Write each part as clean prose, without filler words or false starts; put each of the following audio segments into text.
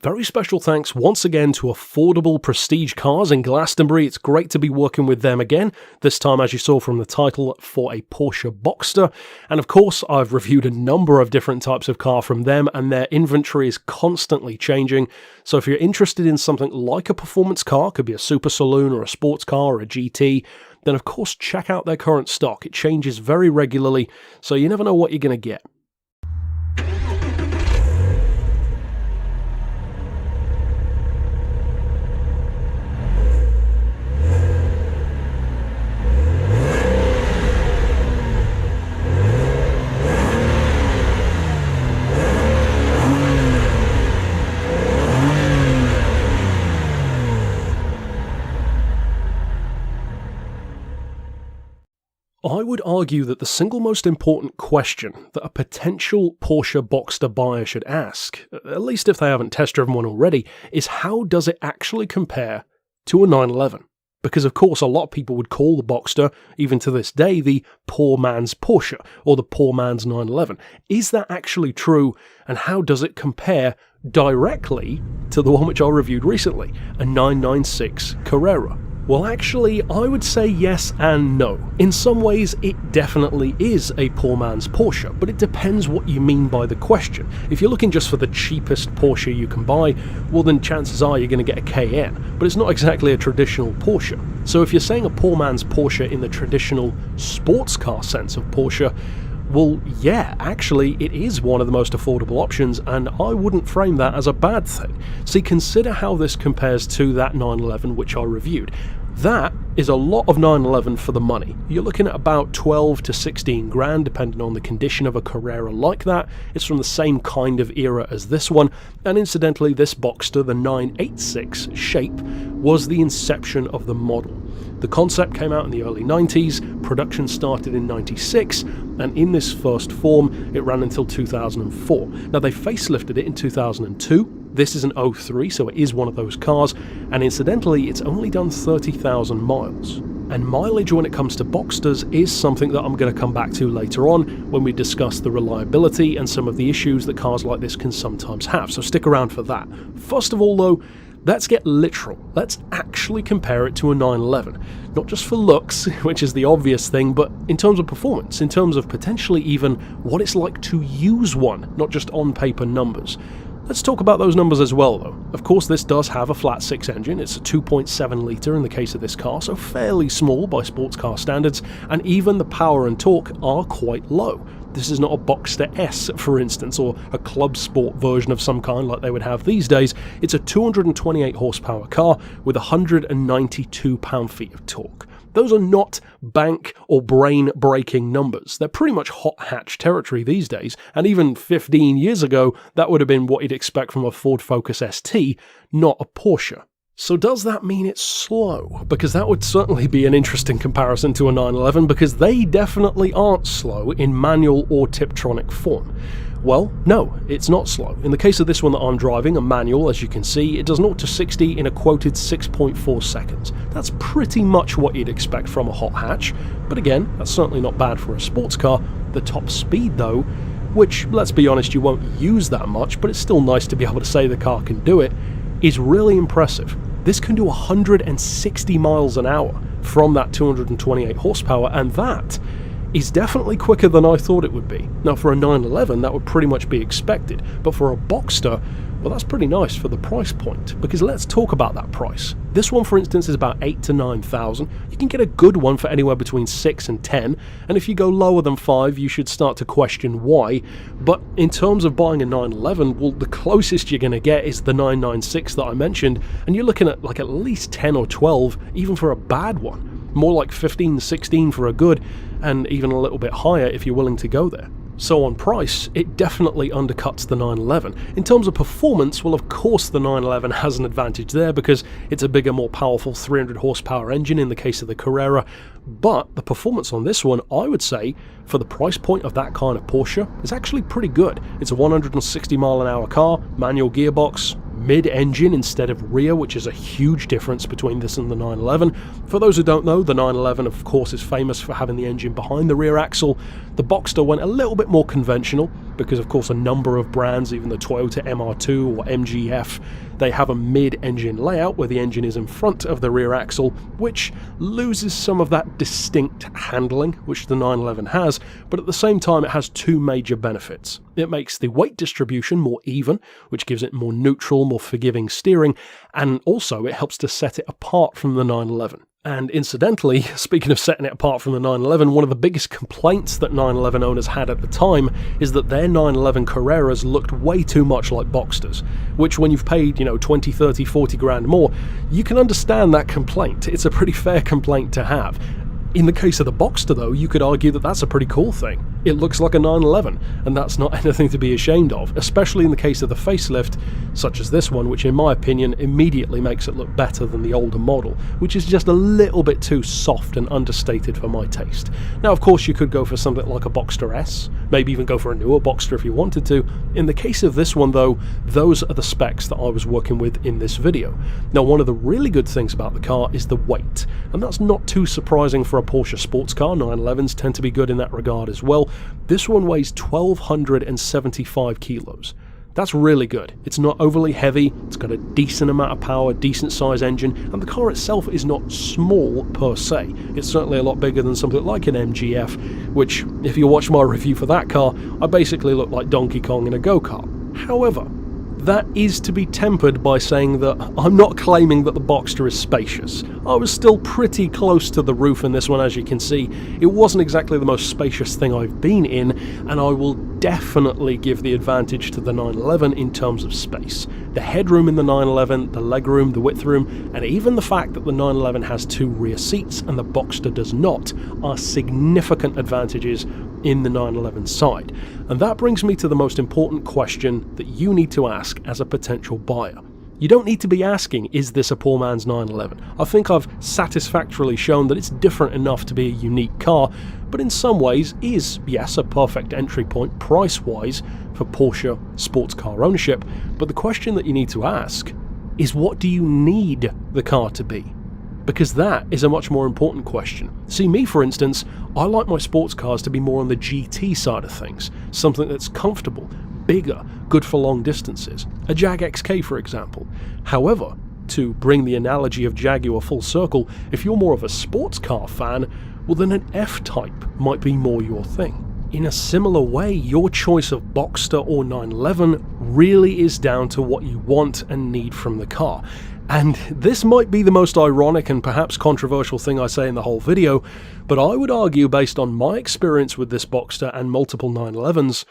Very special thanks once again to Affordable Prestige Cars in Glastonbury. It's great to be working with them again, this time as you saw from the title for a Porsche Boxster. And of course I've reviewed a number of different types of car from them and their inventory is constantly changing. So if you're interested in something like a performance car, could be a super saloon or a sports car or a GT, then of course check out their current stock. It changes very regularly, so you never know what you're going to get. I would argue that the single most important question that a potential Porsche Boxster buyer should ask, at least if they haven't test-driven one already, is how does it actually compare to a 911? Because of course a lot of people would call the Boxster, even to this day, the poor man's Porsche, or the poor man's 911. Is that actually true, and how does it compare directly to the one which I reviewed recently, a 996 Carrera? Well, actually, I would say yes and no. In some ways, it definitely is a poor man's Porsche, but it depends what you mean by the question. If you're looking just for the cheapest Porsche you can buy, well then chances are you're going to get a Cayenne, but it's not exactly a traditional Porsche. So if you're saying a poor man's Porsche in the traditional sports car sense of Porsche, well, yeah, actually, it is one of the most affordable options, and I wouldn't frame that as a bad thing. See, consider how this compares to that 911 which I reviewed. That is a lot of 911 for the money. You're looking at about 12 to 16 grand, depending on the condition of a Carrera like that. It's from the same kind of era as this one, and incidentally, this Boxster, the 986 shape, was the inception of the model. The concept came out in the early 90s, production started in 96, and in this first form, it ran until 2004. Now, they facelifted it in 2002. This is an 03, so it is one of those cars, and incidentally, it's only done 30,000 miles. And mileage when it comes to Boxsters is something that I'm going to come back to later on when we discuss the reliability and some of the issues that cars like this can sometimes have, so stick around for that. First of all though, let's get literal. Let's actually compare it to a 911. Not just for looks, which is the obvious thing, but in terms of performance, in terms of potentially even what it's like to use one, not just on paper numbers. Let's talk about those numbers as well though. Of course this does have a flat 6 engine, it's a 2.7 litre in the case of this car, so fairly small by sports car standards, and even the power and torque are quite low. This is not a Boxster S, for instance, or a club sport version of some kind like they would have these days. It's a 228 horsepower car with 192 pound-feet of torque. Those are not bank or brain-breaking numbers. They're pretty much hot hatch territory these days, and even 15 years ago, that would have been what you'd expect from a Ford Focus ST, not a Porsche. So does that mean it's slow? Because that would certainly be an interesting comparison to a 911, because they definitely aren't slow in manual or Tiptronic form. Well, no, it's not slow. In the case of this one that I'm driving, a manual, as you can see, it does 0 to 60 in a quoted 6.4 seconds. That's pretty much what you'd expect from a hot hatch, but again, that's certainly not bad for a sports car. The top speed though, which, let's be honest, you won't use that much, but it's still nice to be able to say the car can do it, is really impressive. This can do 160 miles an hour from that 228 horsepower, and that is definitely quicker than I thought it would be. Now for a 911 that would pretty much be expected, but for a Boxster, well that's pretty nice for the price point, because let's talk about that price. This one for instance is about 8 to 9,000. You can get a good one for anywhere between 6 and 10, and if you go lower than 5 you should start to question why, but in terms of buying a 911, well the closest you're going to get is the 996 that I mentioned, and you're looking at like at least 10 or 12 even for a bad one, more like 15, 16 for a good, and even a little bit higher if you're willing to go there. So on price, it definitely undercuts the 911. In terms of performance, well of course the 911 has an advantage there because it's a bigger, more powerful 300 horsepower engine in the case of the Carrera, but the performance on this one, I would say, for the price point of that kind of Porsche, is actually pretty good. It's a 160 mile an hour car, manual gearbox, mid-engine instead of rear, which is a huge difference between this and the 911. For those who don't know, the 911 of course is famous for having the engine behind the rear axle. The Boxster went a little bit more conventional because of course a number of brands, even the Toyota MR2 or MGF, they have a mid-engine layout where the engine is in front of the rear axle, which loses some of that distinct handling which the 911 has, but at the same time it has two major benefits. It makes the weight distribution more even, which gives it more neutral, more forgiving steering, and also it helps to set it apart from the 911. And incidentally, speaking of setting it apart from the 911, one of the biggest complaints that 911 owners had at the time is that their 911 Carreras looked way too much like Boxsters, which when you've paid, 20, 30, 40 grand more, you can understand that complaint. It's a pretty fair complaint to have. In the case of the Boxster though, you could argue that that's a pretty cool thing. It looks like a 911, and that's not anything to be ashamed of, especially in the case of the facelift, such as this one, which in my opinion immediately makes it look better than the older model, which is just a little bit too soft and understated for my taste. Now of course you could go for something like a Boxster S, maybe even go for a newer Boxster if you wanted to. In the case of this one though, those are the specs that I was working with in this video. Now one of the really good things about the car is the weight, and that's not too surprising for a Porsche sports car. 911s tend to be good in that regard as well. This one weighs 1,275 kilos. That's really good. It's not overly heavy, it's got a decent amount of power, decent size engine, and the car itself is not small per se. It's certainly a lot bigger than something like an MGF, which, if you watch my review for that car, I basically look like Donkey Kong in a go-kart. However, that is to be tempered by saying that I'm not claiming that the Boxster is spacious. I was still pretty close to the roof in this one, as you can see. It wasn't exactly the most spacious thing I've been in, and I will definitely give the advantage to the 911 in terms of space. The headroom in the 911, the legroom, the width room, and even the fact that the 911 has two rear seats and the Boxster does not, are significant advantages in the 911 side. And that brings me to the most important question that you need to ask as a potential buyer. You don't need to be asking, is this a poor man's 911? I think I've satisfactorily shown that it's different enough to be a unique car, but in some ways is, yes, a perfect entry point price-wise for Porsche sports car ownership. But the question that you need to ask is, what do you need the car to be? Because that is a much more important question. See, me for instance, I like my sports cars to be more on the GT side of things, something that's comfortable, bigger, good for long distances. A Jag XK for example. However, to bring the analogy of Jaguar full circle, if you're more of a sports car fan, well then an F-Type might be more your thing. In a similar way, your choice of Boxster or 911 really is down to what you want and need from the car. And this might be the most ironic and perhaps controversial thing I say in the whole video, but I would argue, based on my experience with this Boxster and multiple 911s,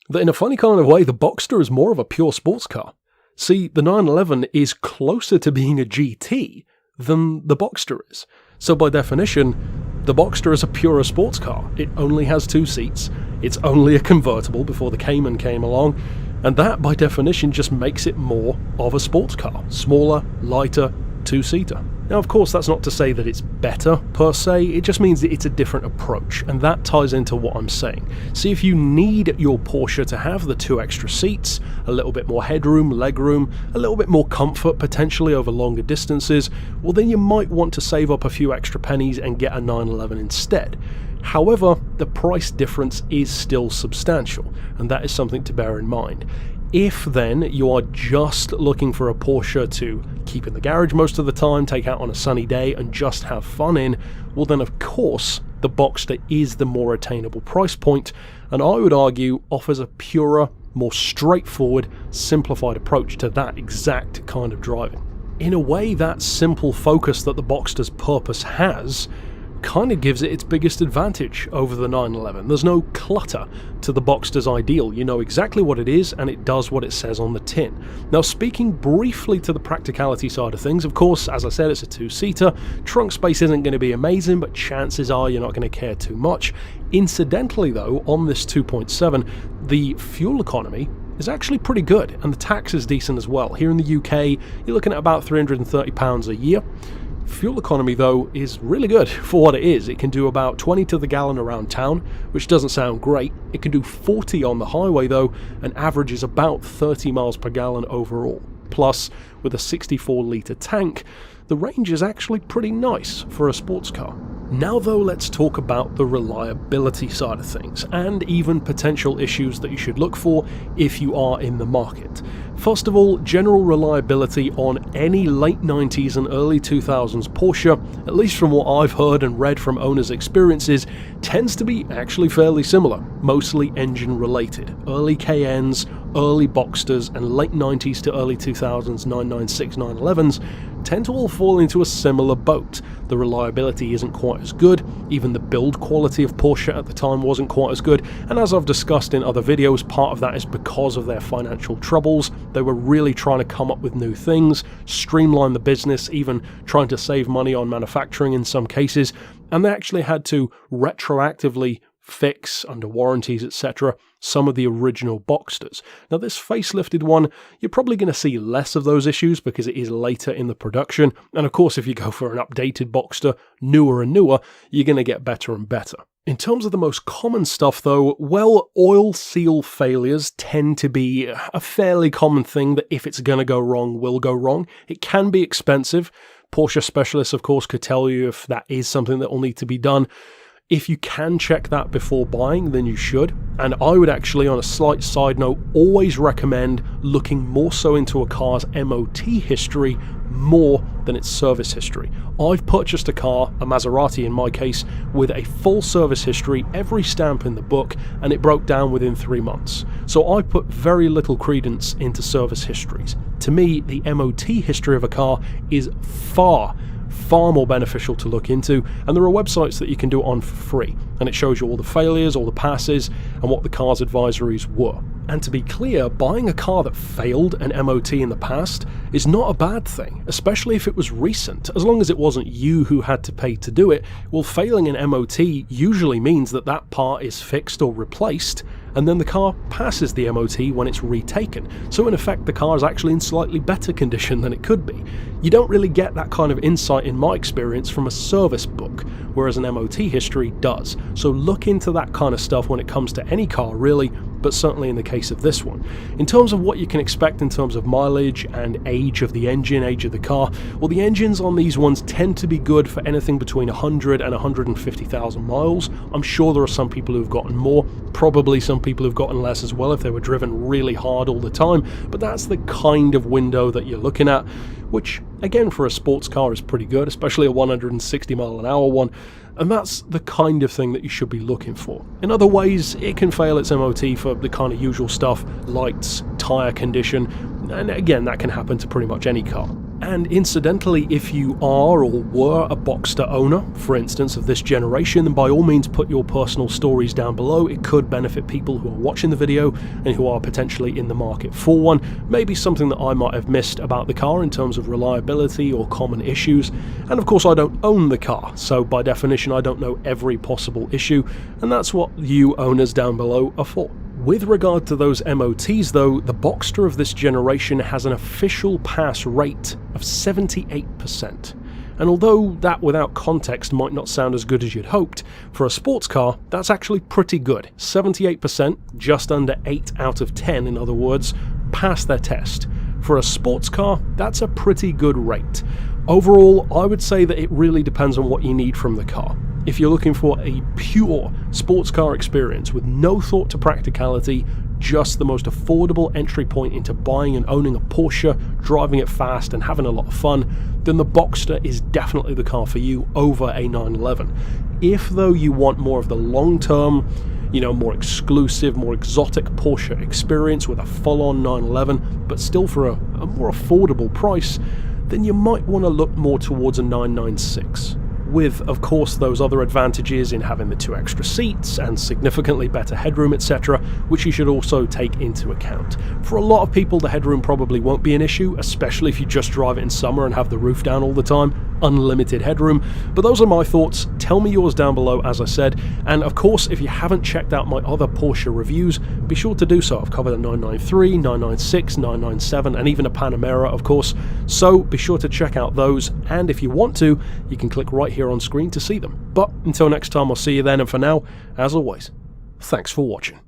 that in a funny kind of way, the Boxster is more of a pure sports car. See, the 911 is closer to being a GT than the Boxster is. So by definition, the Boxster is a purer sports car. It only has two seats, it's only a convertible before the Cayman came along, and that, by definition, just makes it more of a sports car. Smaller, lighter, two-seater. Now, of course, that's not to say that it's better, per se, it just means that it's a different approach, and that ties into what I'm saying. See, if you need your Porsche to have the two extra seats, a little bit more headroom, legroom, a little bit more comfort, potentially over longer distances, well then you might want to save up a few extra pennies and get a 911 instead. However, the price difference is still substantial, and that is something to bear in mind. If then you are just looking for a Porsche to keep in the garage most of the time, take out on a sunny day and just have fun in, well then of course the Boxster is the more attainable price point, and I would argue offers a purer, more straightforward, simplified approach to that exact kind of driving. In a way, that simple focus that the Boxster's purpose has kind of gives it its biggest advantage over the 911. There's no clutter to the Boxster's ideal. You know exactly what it is, and it does what it says on the tin. Now, speaking briefly to the practicality side of things, of course, as I said, it's a two-seater. Trunk space isn't going to be amazing, but chances are you're not going to care too much. Incidentally, though, on this 2.7, the fuel economy is actually pretty good, and the tax is decent as well. Here in the UK, you're looking at about £330 a year. Fuel economy, though, is really good for what it is. It can do about 20 to the gallon around town, which doesn't sound great. It can do 40 on the highway, though, and averages about 30 miles per gallon overall. plus with a 64-litre tank, the range is actually pretty nice for a sports car. Now though, let's talk about the reliability side of things, and even potential issues that you should look for if you are in the market. First of all, general reliability on any late 90s and early 2000s Porsche, at least from what I've heard and read from owners' experiences, tends to be actually fairly similar, mostly engine related. Early Cayennes, early Boxsters, and late 90s to early 2000s 996, 911s tend to all fall into a similar boat. The reliability isn't quite as good, even the build quality of Porsche at the time wasn't quite as good, and as I've discussed in other videos, part of that is because of their financial troubles. They were really trying to come up with new things, streamline the business, even trying to save money on manufacturing in some cases, and they actually had to retroactively fix, under warranties, etc., some of the original Boxsters. Now this facelifted one, you're probably going to see less of those issues because it is later in the production, and of course if you go for an updated Boxster, newer and newer, you're going to get better and better. In terms of the most common stuff though, well, oil seal failures tend to be a fairly common thing that if it's going to go wrong, will go wrong. It can be expensive. Porsche specialists of course could tell you if that is something that will need to be done. If you can check that before buying, then you should. And I would actually, on a slight side note, always recommend looking more so into a car's MOT history more than its service history. I've purchased a car, a Maserati in my case, with a full service history, every stamp in the book, and it broke down within 3 months. So I put very little credence into service histories. To me, the MOT history of a car is far more beneficial to look into, and there are websites that you can do it on for free, and it shows you all the failures, all the passes, and what the car's advisories were. And to be clear, buying a car that failed an MOT in the past is not a bad thing, especially if it was recent, as long as it wasn't you who had to pay to do it. Well, failing an MOT usually means that that part is fixed or replaced, and then the car passes the MOT when it's retaken. So in effect, the car is actually in slightly better condition than it could be. You don't really get that kind of insight in my experience from a service book, whereas an MOT history does. So look into that kind of stuff when it comes to any car really, but certainly in the case of this one. In terms of what you can expect in terms of mileage and age of the engine, age of the car, well, the engines on these ones tend to be good for anything between 100 and 150,000 miles. I'm sure there are some people who've gotten more, probably some people who've gotten less as well if they were driven really hard all the time, but that's the kind of window that you're looking at, which again for a sports car is pretty good, especially a 160 mile an hour one. And that's the kind of thing that you should be looking for. In other ways, it can fail its MOT for the kind of usual stuff, lights, tyre condition, and again, that can happen to pretty much any car. And incidentally, if you are or were a Boxster owner, for instance, of this generation, then by all means put your personal stories down below. It could benefit people who are watching the video and who are potentially in the market for one. Maybe something that I might have missed about the car in terms of reliability or common issues. And of course, I don't own the car, so by definition, I don't know every possible issue, and that's what you owners down below are for. With regard to those MOTs though, the Boxster of this generation has an official pass rate of 78%. And although that without context might not sound as good as you'd hoped, for a sports car, that's actually pretty good. 78%, just under 8 out of 10 in other words, pass their test. For a sports car, that's a pretty good rate. Overall, I would say that it really depends on what you need from the car. If you're looking for a pure sports car experience with no thought to practicality, just the most affordable entry point into buying and owning a Porsche, driving it fast and having a lot of fun, then the Boxster is definitely the car for you over a 911. If though you want more of the long-term, more exclusive, more exotic Porsche experience with a full-on 911, but still for a more affordable price, then you might want to look more towards a 996. With, of course, those other advantages in having the 2 extra seats and significantly better headroom, etc., which you should also take into account. For a lot of people, the headroom probably won't be an issue, especially if you just drive it in summer and have the roof down all the time. Unlimited headroom. But those are my thoughts. Tell me yours down below, as I said. And of course, if you haven't checked out my other Porsche reviews, be sure to do so. I've covered a 993, 996, 997, and even a Panamera, of course. So be sure to check out those. And if you want to, you can click right here on screen to see them. But until next time, I'll see you then. And for now, as always, thanks for watching.